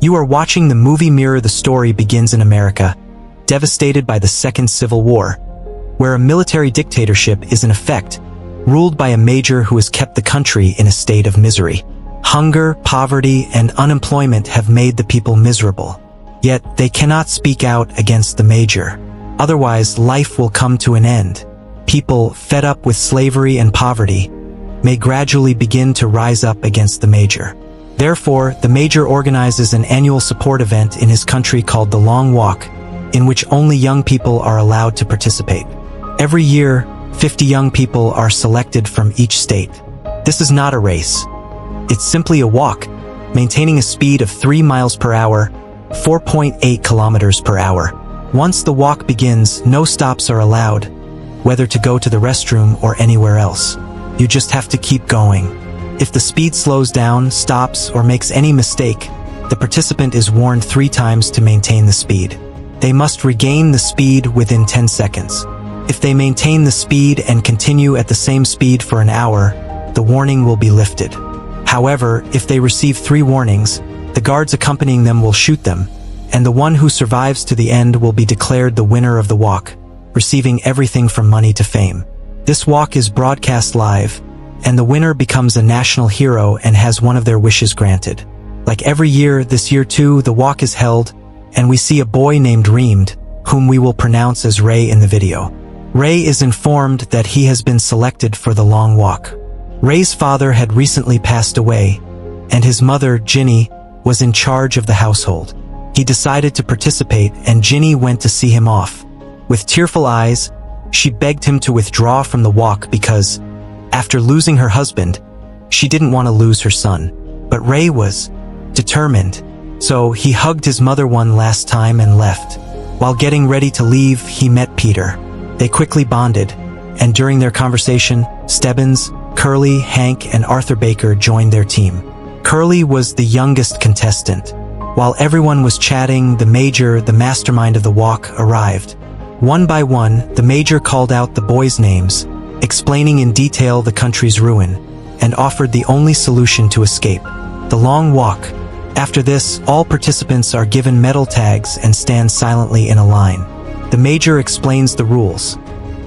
You are watching the movie Mirror. The story begins in America, devastated by the Second Civil War, where a military dictatorship is in effect, ruled by a major who has kept the country in a state of misery. Hunger, poverty, and unemployment have made the people miserable. Yet they cannot speak out against the major. Otherwise, life will come to an end. People, fed up with slavery and poverty, may gradually begin to rise up against the major. Therefore, the major organizes an annual support event in his country called the Long Walk, in which only young people are allowed to participate. Every year, 50 young people are selected from each state. This is not a race. It's simply a walk, maintaining a speed of 3 miles per hour, 4.8 kilometers per hour. Once the walk begins, no stops are allowed, whether to go to the restroom or anywhere else. You just have to keep going. If the speed slows down, stops, or makes any mistake, the participant is warned 3 times to maintain the speed. They must regain the speed within 10 seconds. If they maintain the speed and continue at the same speed for an hour, the warning will be lifted. However, if they receive 3 warnings, the guards accompanying them will shoot them, and the one who survives to the end will be declared the winner of the walk, receiving everything from money to fame. This walk is broadcast live, and the winner becomes a national hero and has one of their wishes granted. Like every year, this year too, the walk is held, and we see a boy named Reemed, whom we will pronounce as Ray in the video. Ray is informed that he has been selected for the long walk. Ray's father had recently passed away, and his mother, Ginny, was in charge of the household. He decided to participate, and Ginny went to see him off. With tearful eyes, she begged him to withdraw from the walk because, after losing her husband, she didn't want to lose her son. But Ray was determined, so he hugged his mother one last time and left. While getting ready to leave, he met Peter. They quickly bonded, and during their conversation, Stebbins, Curly, Hank, and Arthur Baker joined their team. Curly was the youngest contestant. While everyone was chatting, the major, the mastermind of the walk, arrived. One by one, the major called out the boys' names, explaining in detail the country's ruin, and offered the only solution to escape: the long walk. After this, all participants are given metal tags and stand silently in a line. The major explains the rules.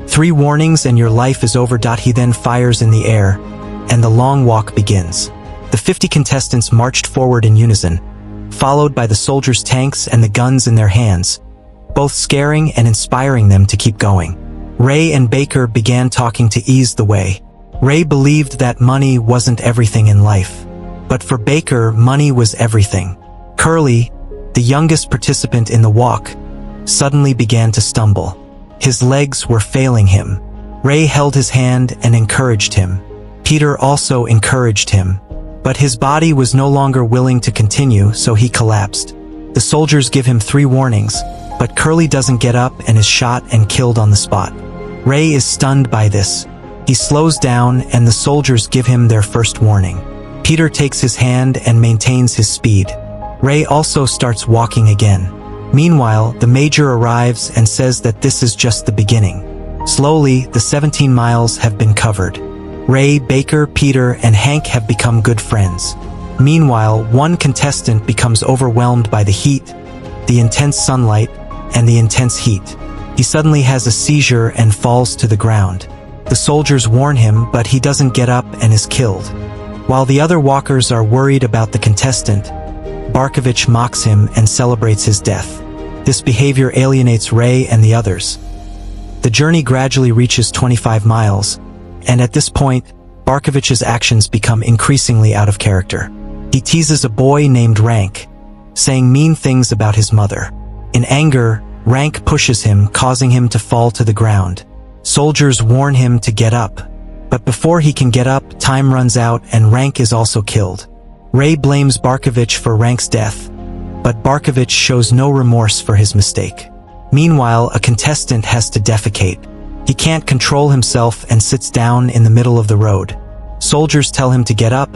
3 warnings and your life is over. He then fires in the air, and the long walk begins. The 50 contestants marched forward in unison, followed by the soldiers' tanks and the guns in their hands, both scaring and inspiring them to keep going. Ray and Baker began talking to ease the way. Ray believed that money wasn't everything in life, but for Baker, money was everything. Curly, the youngest participant in the walk, suddenly began to stumble. His legs were failing him. Ray held his hand and encouraged him. Peter also encouraged him, but his body was no longer willing to continue, so he collapsed. The soldiers give him 3 warnings, but Curly doesn't get up and is shot and killed on the spot. Ray is stunned by this. He slows down, and the soldiers give him their first warning. Peter takes his hand and maintains his speed. Ray also starts walking again. Meanwhile, the major arrives and says that this is just the beginning. Slowly, the 17 miles have been covered. Ray, Baker, Peter, and Hank have become good friends. Meanwhile, one contestant becomes overwhelmed by the heat, the intense sunlight, and the intense heat. He suddenly has a seizure and falls to the ground. The soldiers warn him, but he doesn't get up and is killed. While the other walkers are worried about the contestant, Barkovich mocks him and celebrates his death. This behavior alienates Ray and the others. The journey gradually reaches 25 miles, and at this point, Barkovich's actions become increasingly out of character. He teases a boy named Rank, saying mean things about his mother. In anger, Rank pushes him, causing him to fall to the ground. Soldiers warn him to get up, but before he can get up, time runs out and Rank is also killed. Ray blames Barkovich for Rank's death, but Barkovich shows no remorse for his mistake. Meanwhile, a contestant has to defecate. He can't control himself and sits down in the middle of the road. Soldiers tell him to get up,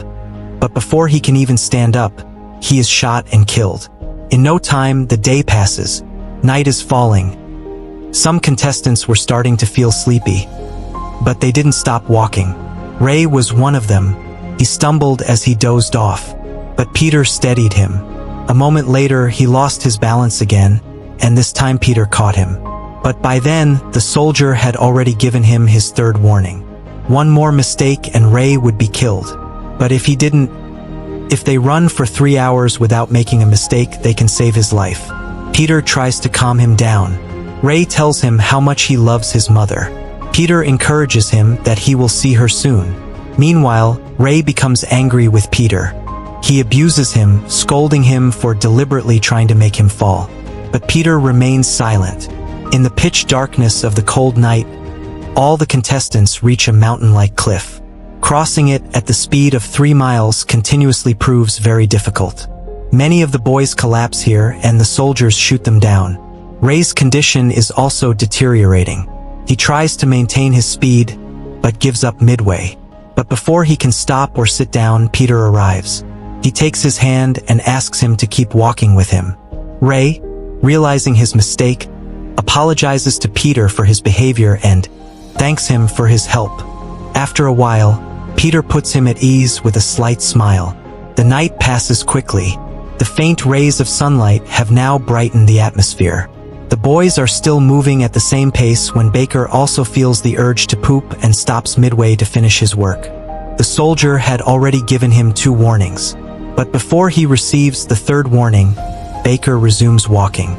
but before he can even stand up, he is shot and killed. In no time, the day passes. Night is falling. Some contestants were starting to feel sleepy, but they didn't stop walking. Ray was one of them. He stumbled as he dozed off, but Peter steadied him. A moment later, he lost his balance again, and this time Peter caught him. But by then, the soldier had already given him his third warning. One more mistake and Ray would be killed. But if they run for 3 hours without making a mistake, they can save his life. Peter tries to calm him down. Ray tells him how much he loves his mother. Peter encourages him that he will see her soon. Meanwhile, Ray becomes angry with Peter. He abuses him, scolding him for deliberately trying to make him fall. But Peter remains silent. In the pitch darkness of the cold night, all the contestants reach a mountain-like cliff. Crossing it at the speed of 3 miles continuously proves very difficult. Many of the boys collapse here and the soldiers shoot them down. Ray's condition is also deteriorating. He tries to maintain his speed, but gives up midway. But before he can stop or sit down, Peter arrives. He takes his hand and asks him to keep walking with him. Ray, realizing his mistake, apologizes to Peter for his behavior and thanks him for his help. After a while, Peter puts him at ease with a slight smile. The night passes quickly. The faint rays of sunlight have now brightened the atmosphere. The boys are still moving at the same pace when Baker also feels the urge to poop and stops midway to finish his work. The soldier had already given him 2 warnings. But before he receives the 3rd warning, Baker resumes walking.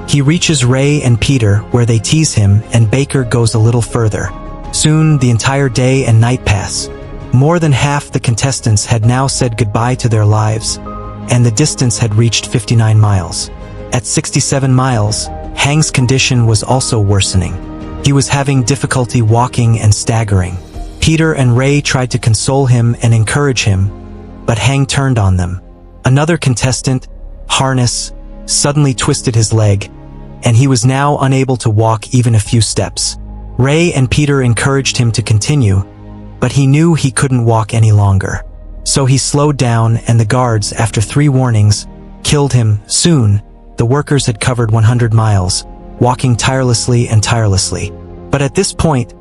He reaches Ray and Peter where they tease him, and Baker goes a little further. Soon, the entire day and night pass. More than half the contestants had now said goodbye to their lives, and the distance had reached 59 miles. At 67 miles, Hang's condition was also worsening. He was having difficulty walking and staggering. Peter and Ray tried to console him and encourage him, but Hang turned on them. Another contestant, Harness, suddenly twisted his leg, and he was now unable to walk even a few steps. Ray and Peter encouraged him to continue, but he knew he couldn't walk any longer. So he slowed down, and the guards, after 3 warnings, killed him. Soon, the workers had covered 100 miles, walking tirelessly. But at this point,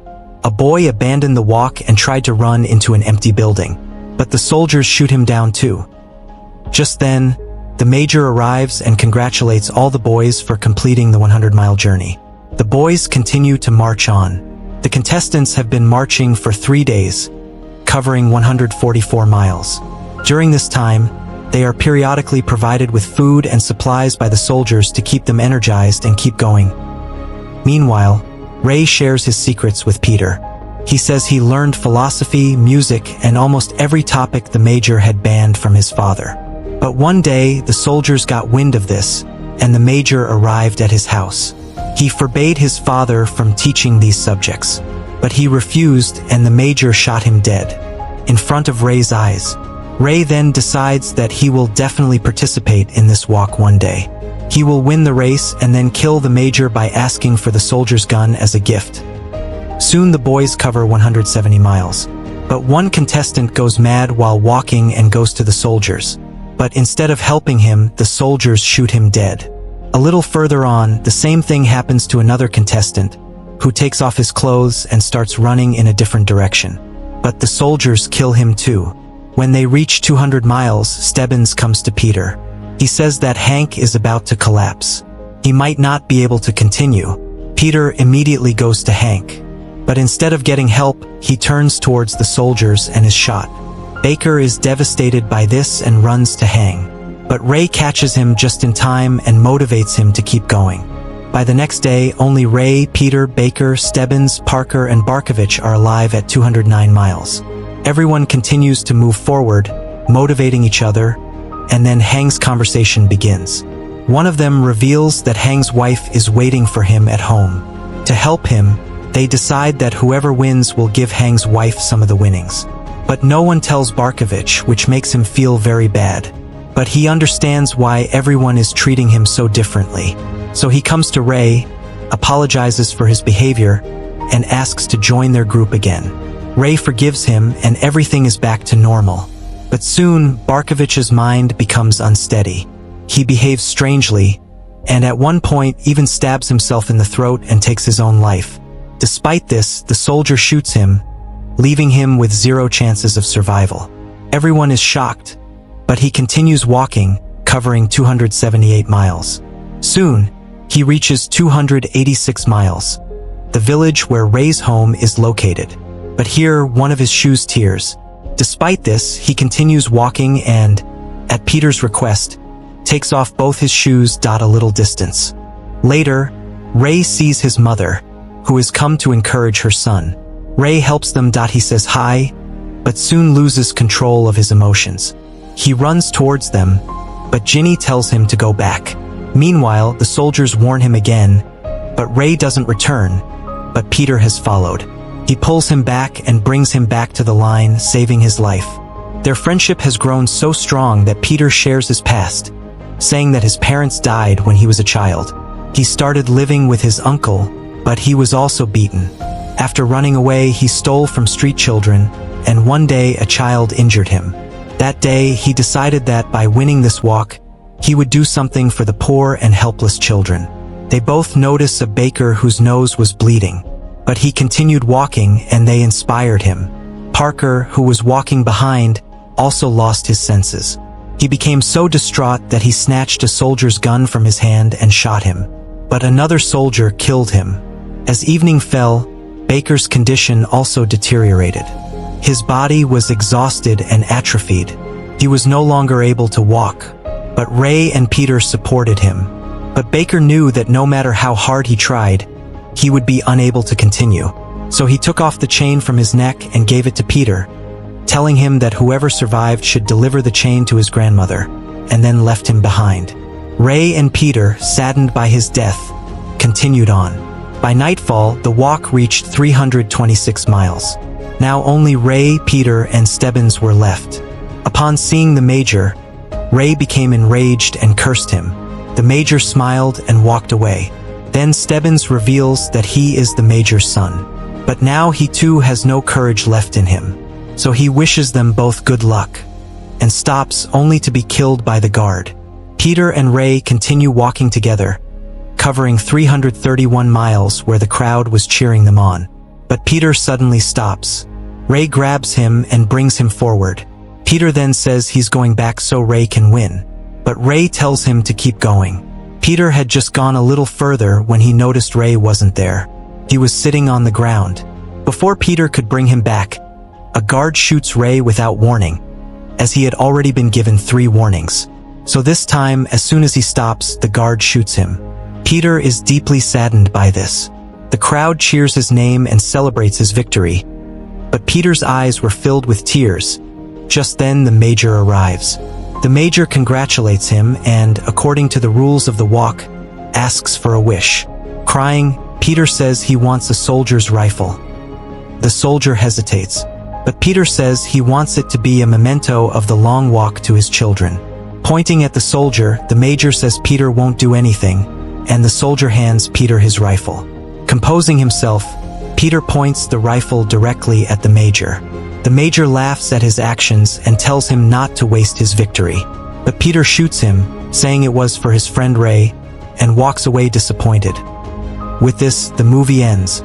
a boy abandoned the walk and tried to run into an empty building. But the soldiers shoot him down too. Just then, the major arrives and congratulates all the boys for completing the 100-mile journey. The boys continue to march on. The contestants have been marching for 3 days, covering 144 miles. During this time, they are periodically provided with food and supplies by the soldiers to keep them energized and keep going. Meanwhile, Ray shares his secrets with Peter. He says he learned philosophy, music, and almost every topic the major had banned from his father. But one day, the soldiers got wind of this, and the major arrived at his house. He forbade his father from teaching these subjects, but he refused, and the major shot him dead in front of Ray's eyes. Ray then decides that he will definitely participate in this walk one day. He will win the race and then kill the major by asking for the soldier's gun as a gift. Soon the boys cover 170 miles. But one contestant goes mad while walking and goes to the soldiers. But instead of helping him, the soldiers shoot him dead. A little further on, the same thing happens to another contestant, who takes off his clothes and starts running in a different direction. But the soldiers kill him too. When they reach 200 miles, Stebbins comes to Peter. He says that Hank is about to collapse. He might not be able to continue. Peter immediately goes to Hank. But instead of getting help, he turns towards the soldiers and is shot. Baker is devastated by this and runs to Hang. But Ray catches him just in time and motivates him to keep going. By the next day, only Ray, Peter, Baker, Stebbins, Parker, and Barkovich are alive at 209 miles. Everyone continues to move forward, motivating each other, and then Hang's conversation begins. One of them reveals that Hang's wife is waiting for him at home. To help him, they decide that whoever wins will give Hang's wife some of the winnings. But no one tells Barkovich, which makes him feel very bad. But he understands why everyone is treating him so differently. So he comes to Ray, apologizes for his behavior, and asks to join their group again. Ray forgives him and everything is back to normal. But soon, Barkovich's mind becomes unsteady. He behaves strangely, and at one point even stabs himself in the throat and takes his own life. Despite this, the soldier shoots him, leaving him with 0 chances of survival. Everyone is shocked, but he continues walking, covering 278 miles. Soon, he reaches 286 miles, the village where Ray's home is located. But here, one of his shoes tears. Despite this, he continues walking and, at Peter's request, takes off both his shoes. A little distance. Later, Ray sees his mother, who has come to encourage her son. Ray helps them. He says hi, but soon loses control of his emotions. He runs towards them, but Ginny tells him to go back. Meanwhile, the soldiers warn him again, but Ray doesn't return, but Peter has followed. He pulls him back and brings him back to the line, saving his life. Their friendship has grown so strong that Peter shares his past, saying that his parents died when he was a child. He started living with his uncle, but he was also beaten. After running away, he stole from street children, and one day a child injured him. That day, he decided that by winning this walk, he would do something for the poor and helpless children. They both notice a baker whose nose was bleeding, but he continued walking and they inspired him. Parker, who was walking behind, also lost his senses. He became so distraught that he snatched a soldier's gun from his hand and shot him. But another soldier killed him. As evening fell, Baker's condition also deteriorated. His body was exhausted and atrophied. He was no longer able to walk, but Ray and Peter supported him. But Baker knew that no matter how hard he tried, he would be unable to continue. So he took off the chain from his neck and gave it to Peter, telling him that whoever survived should deliver the chain to his grandmother, and then left him behind. Ray and Peter, saddened by his death, continued on. By nightfall, the walk reached 326 miles. Now only Ray, Peter, and Stebbins were left. Upon seeing the Major, Ray became enraged and cursed him. The Major smiled and walked away. Then Stebbins reveals that he is the Major's son. But now he too has no courage left in him. So he wishes them both good luck, and stops only to be killed by the guard. Peter and Ray continue walking together, covering 331 miles where the crowd was cheering them on. But Peter suddenly stops. Ray grabs him and brings him forward. Peter then says he's going back so Ray can win. But Ray tells him to keep going. Peter had just gone a little further when he noticed Ray wasn't there. He was sitting on the ground. Before Peter could bring him back, a guard shoots Ray without warning, as he had already been given 3 warnings. So this time, as soon as he stops, the guard shoots him. Peter is deeply saddened by this. The crowd cheers his name and celebrates his victory. But Peter's eyes were filled with tears. Just then the Major arrives. The Major congratulates him and, according to the rules of the walk, asks for a wish. Crying, Peter says he wants a soldier's rifle. The soldier hesitates, but Peter says he wants it to be a memento of the long walk to his children. Pointing at the soldier, the Major says Peter won't do anything, and the soldier hands Peter his rifle. Composing himself, Peter points the rifle directly at the Major. The Major laughs at his actions and tells him not to waste his victory. But Peter shoots him, saying it was for his friend Ray, and walks away disappointed. With this, the movie ends.